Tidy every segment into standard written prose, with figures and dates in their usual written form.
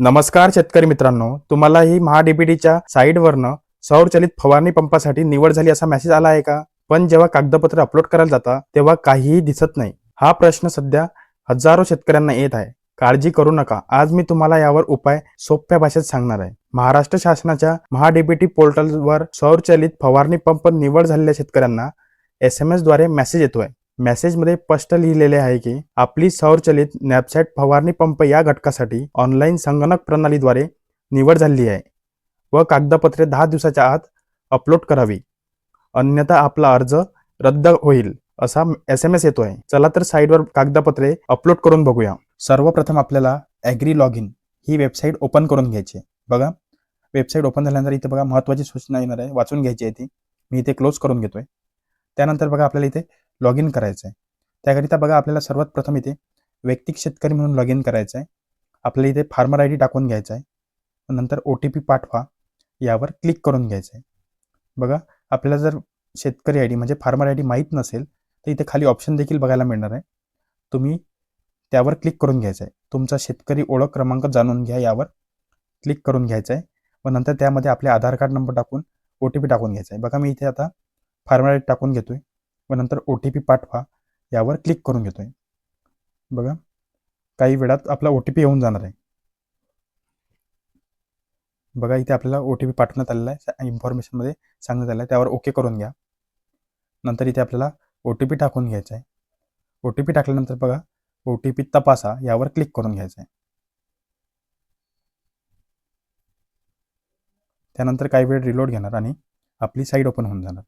नमस्कार शेतकरी मित्रांनो, तुम्हाला ही महाडीबीटीच्या साईटवरनं सौरचलित फवारणी पंपासाठी निवड झाली असा मेसेज आला आहे का? पण जेव्हा कागदपत्र अपलोड करायला जाता तेव्हा काहीही दिसत नाही. हा प्रश्न सध्या हजारो शेतकऱ्यांना येत आहे. काळजी करू नका. आज मी तुम्हाला यावर उपाय सोप्या भाषेत सांगणार आहे. महाराष्ट्र शासनाच्या महाडीबीटी पोर्टलवर सौरचलित फवारणी पंप निवड झालेल्या शेतकऱ्यांना SMS द्वारे मेसेज येतोय. मेसेजमध्ये स्पष्ट लिहिलेले आहे की आपली सौरचलित नॅपसॅट फवारणी पंप या घटकासाठी ऑनलाईन संगणक प्रणालीद्वारे निवड झाली आहे व कागदपत्रे 10 दिवसाच्या आत अपलोड करावी, अन्यथा आपला अर्ज रद्द होईल असा SMS येतोय. चला तर साईटवर कागदपत्रे अपलोड करून बघूया. सर्वप्रथम आपल्याला ॲग्री लॉग इन ही वेबसाईट ओपन करून घ्यायची. बघा, वेबसाईट ओपन झाल्यानंतर इथे बघा महत्त्वाची सूचना येणार आहे, वाचून घ्यायची आहे ती. मी इथे क्लोज करून घेतोय. त्यानंतर बघा आपल्याला इथे लॉग इन करायचं आहे. त्याकरिता बघा आपल्याला सर्वात प्रथम इथे वैयक्तिक शेतकरी म्हणून लॉग इन करायचं आहे. आपल्याला इथे फार्मर ID टाकून घ्यायचा आहे. नंतर OTP पाठवा यावर क्लिक करून घ्यायचं आहे. बघा, आपल्याला जर शेतकरी ID म्हणजे फार्मर ID माहीत नसेल तर इथे खाली ऑप्शन देखील बघायला मिळणार आहे. तुम्ही त्यावर क्लिक करून घ्यायचं आहे. तुमचा शेतकरी ओळख क्रमांक जाणून घ्या यावर क्लिक करून घ्यायचं आहे व नंतर त्यामध्ये आपले आधार कार्ड नंबर टाकून OTP टाकून घ्यायचा आहे. बघा, मी इथे आता फार्मर ID टाकून घेतोय व नंतर OTP पाठवा यावर क्लिक करून घेतोय. बघा, काही वेळात आपला OTP येऊन जाणार आहे. बघा, इथे आपल्याला OTP पाठवण्यात आलेला आहे, इन्फॉर्मेशनमध्ये सांगण्यात आलं आहे, त्यावर ओके करून घ्या. नंतर इथे आपल्याला OTP टाकून घ्यायचा आहे. OTP टाकल्यानंतर बघा OTP तपासा यावर क्लिक करून घ्यायचं आहे. त्यानंतर काही वेळ रिलोड घेणार आणि आपली साईट ओपन होऊन जाणार.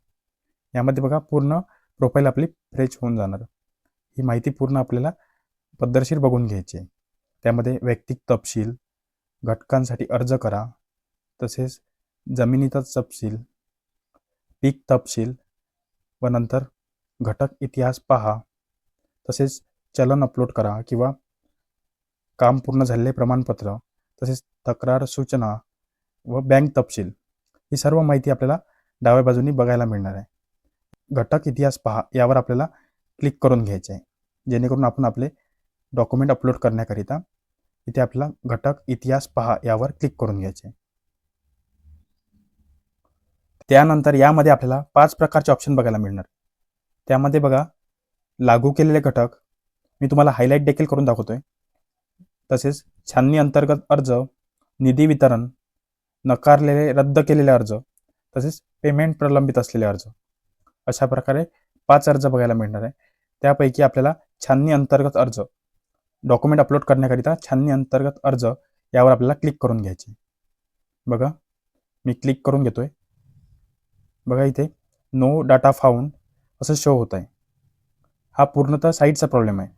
यामध्ये बघा पूर्ण प्रोफाईल आपली फ्रेश होऊन जाणार. ही माहिती पूर्ण आपल्याला पद्धतशीर बघून घ्यायची आहे. त्यामध्ये वैयक्तिक तपशील, घटकांसाठी अर्ज करा, तसेच जमिनीचा तपशील, पीक तपशील व नंतर घटक इतिहास पहा, तसेच चलन अपलोड करा किंवा काम पूर्ण झालेले प्रमाणपत्र, तसेच तक्रार सूचना व बँक तपशील, ही सर्व माहिती आपल्याला डाव्या बाजूनी बघायला मिळणार आहे. घटक इतिहास पहा यावर आपल्याला क्लिक करून घ्यायचे आहे, जेणेकरून आपण आपले डॉक्युमेंट अपलोड करण्याकरिता इथे आपल्याला घटक इतिहास पहा यावर क्लिक करून घ्यायचे आहे. त्यानंतर यामध्ये आपल्याला 5 प्रकारचे ऑप्शन बघायला मिळणार. त्यामध्ये बघा, लागू केलेले घटक मी तुम्हाला हायलाईट देखील करून दाखवतोय. तसेच छाननी अंतर्गत अर्ज, निधी वितरण, नकारलेले रद्द केलेले अर्ज, तसेच पेमेंट प्रलंबित असलेले अर्ज, अशा प्रकारे 5 अर्ज बघायला मिळणार आहे. त्यापैकी आपल्याला छाननी अंतर्गत अर्ज, डॉक्युमेंट अपलोड करण्याकरिता छाननी अंतर्गत अर्ज यावर आपल्याला क्लिक करून घ्यायचे. बघा, मी क्लिक करून घेतोय. बघा, इथे नो डाटा फाउंड असं शो होत आहे. हा पूर्णतः साईटचा प्रॉब्लेम आहे.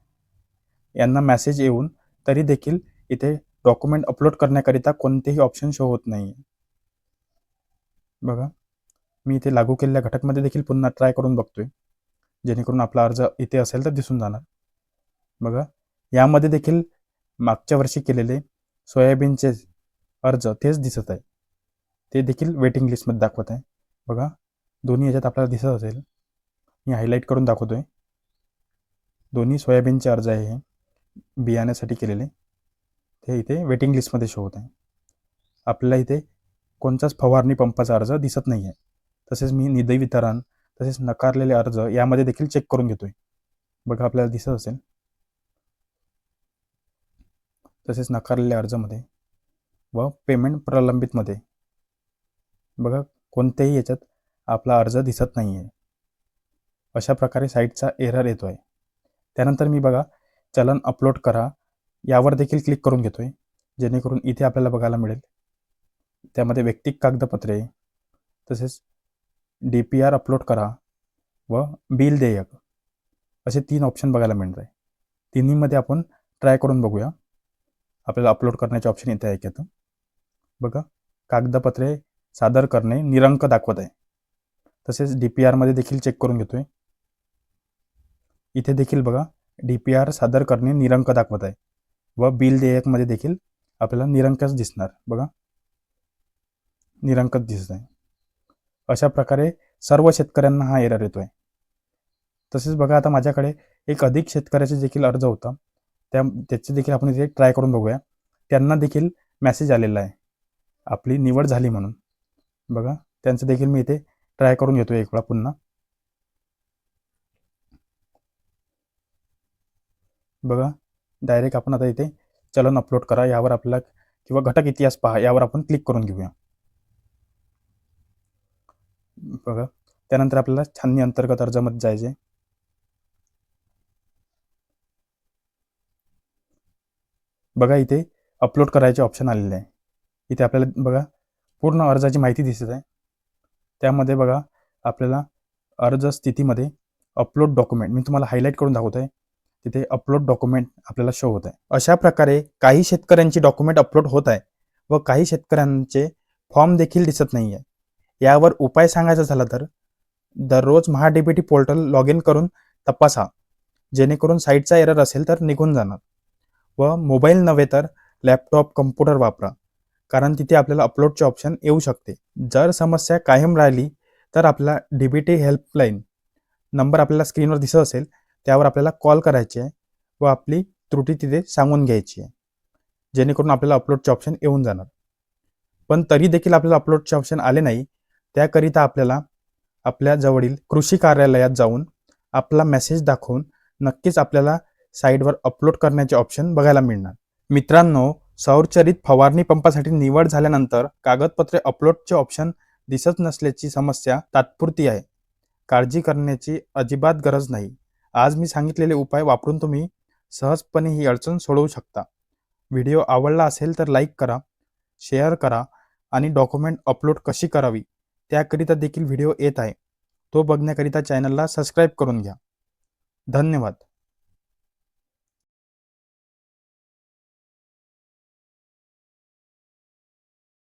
यांना मेसेज येऊन तरी देखील इथे डॉक्युमेंट अपलोड करण्याकरिता कोणतेही ऑप्शन शो होत नाही. बघा, मी इथे लागू केलेल्या घटकमध्ये देखील पुन्हा ट्राय करून बघतोय, जेणेकरून आपला अर्ज इथे असेल तर दिसून जाणार. बघा, यामध्ये देखील मागच्या वर्षी केलेले सोयाबीनचे अर्ज तेच दिसत आहे. ते देखील वेटिंग लिस्टमध्ये दाखवत आहे. बघा, दोन्ही याच्यात आपल्याला दिसत असेल. मी हायलाईट करून दाखवतोय. दोन्ही सोयाबीनचे अर्ज आहे हे बियाण्यासाठी केलेले, ते इथे वेटिंग लिस्टमध्ये शो होत आहे. आपल्याला इथे कोणताच फवारणी पंपाचा अर्ज दिसत नाही आहे. तसेच मी निधी वितरण, तसेच नकारलेले अर्ज यामध्ये देखील चेक करून घेतोय. बघा, आपल्याला दिसत असेल. तसेच नकारलेल्या अर्जामध्ये व पेमेंट प्रलंबितमध्ये बघा कोणत्याही याच्यात आपला अर्ज दिसत नाही आहे. अशा प्रकारे साईटचा एरर येतो आहे. त्यानंतर मी बघा चलन अपलोड करा यावर देखील क्लिक करून घेतोय, जेणेकरून इथे आपल्याला बघायला मिळेल. त्यामध्ये वैयक्तिक कागदपत्रे, तसेच DPR अपलोड करा व बिल देयक असे 3 ऑप्शन बघायला मिळत आहे. तिन्हीमध्ये आपण ट्राय करून बघूया. आपल्याला अपलोड करण्याचे ऑप्शन इथे आहे की. बघा, कागदपत्रे सादर करणे निरंक दाखवत आहे. तसेच DPR मध्ये देखील चेक करून घेतोय. इथे देखील बघा DPR सादर करणे निरंक दाखवत आहे व बिल देयकमध्ये देखील आपल्याला निरंकच दिसणार. बघा, निरंकच दिसत आहे. अशा प्रकारे सर्व शेतकऱ्यांना हा एरर येतोय. तसेच बघा, आता माझ्याकडे एक अधिक शेतकऱ्याचे देखील अर्ज होता, त्याचे देखील आपण इथे ट्राय करून बघूया. त्यांना देखील मेसेज आलेला आहे आपली निवड झाली म्हणून. बघा, त्यांचं देखील मी इथे ट्राय करून घेतो एक वेळा पुन्हा. बघा, डायरेक्ट आपण आता इथे चलन अपलोड करा यावर आपल्याला किंवा घटक इतिहास पहा यावर आपण क्लिक करून घेऊया. बघा, त्यानंतर आपल्याला छाननी अंतर्गत अर्जामध्ये जायचे. बघा, इथे अपलोड करायचे ऑप्शन आलेले आहे. इथे आपल्याला बघा पूर्ण अर्जाची माहिती दिसत आहे. त्यामध्ये बघा आपल्याला अर्ज स्थितीमध्ये अपलोड डॉक्युमेंट मी तुम्हाला हायलाईट करून दाखवत आहे. तिथे अपलोड डॉक्युमेंट आपल्याला शो होत आहे. अशा प्रकारे काही शेतकऱ्यांची डॉक्युमेंट अपलोड होत आहे व काही शेतकऱ्यांचे फॉर्म देखील दिसत नाही आहे. यावर उपाय सांगायचा झाला तर दररोज महाडीबीटी पोर्टल लॉग इन करून तपासा, जेणेकरून साईटचा एरर असेल तर निघून जाणार. व मोबाईल नव्हे तर लॅपटॉप कम्प्युटर वापरा, कारण तिथे आपल्याला अपलोडचे ऑप्शन येऊ शकते. जर समस्या कायम राहिली तर आपला डीबीटी हेल्पलाईन नंबर आपल्याला स्क्रीनवर दिसत असेल त्यावर आपल्याला कॉल करायचे आहे व आपली त्रुटी तिथे सांगून घ्यायची आहे, जेणेकरून आपल्याला अपलोडचे ऑप्शन येऊन जाणार. पण तरी देखील आपल्याला अपलोडचे ऑप्शन आले नाही, त्याकरिता आपल्याला आपल्या जवळील कृषी कार्यालयात जाऊन आपला मेसेज दाखवून नक्कीच आपल्याला साईटवर अपलोड करण्याचे ऑप्शन बघायला मिळणार. मित्रांनो, सौरचलित फवारणी पंपासाठी निवड झाल्यानंतर कागदपत्रे अपलोडचे ऑप्शन दिसत नसल्याची समस्या तात्पुरती आहे. काळजी करण्याची अजिबात गरज नाही. आज मी सांगितलेले उपाय वापरून तुम्ही सहजपणे ही अडचण सोडवू शकता. व्हिडिओ आवडला असेल तर लाईक करा, शेअर करा आणि डॉक्युमेंट अपलोड कशी करावी त्याकरिता देखील व्हिडिओ येत आहे. तो बघण्याकरिता चॅनलला सबस्क्राईब करून घ्या. धन्यवाद.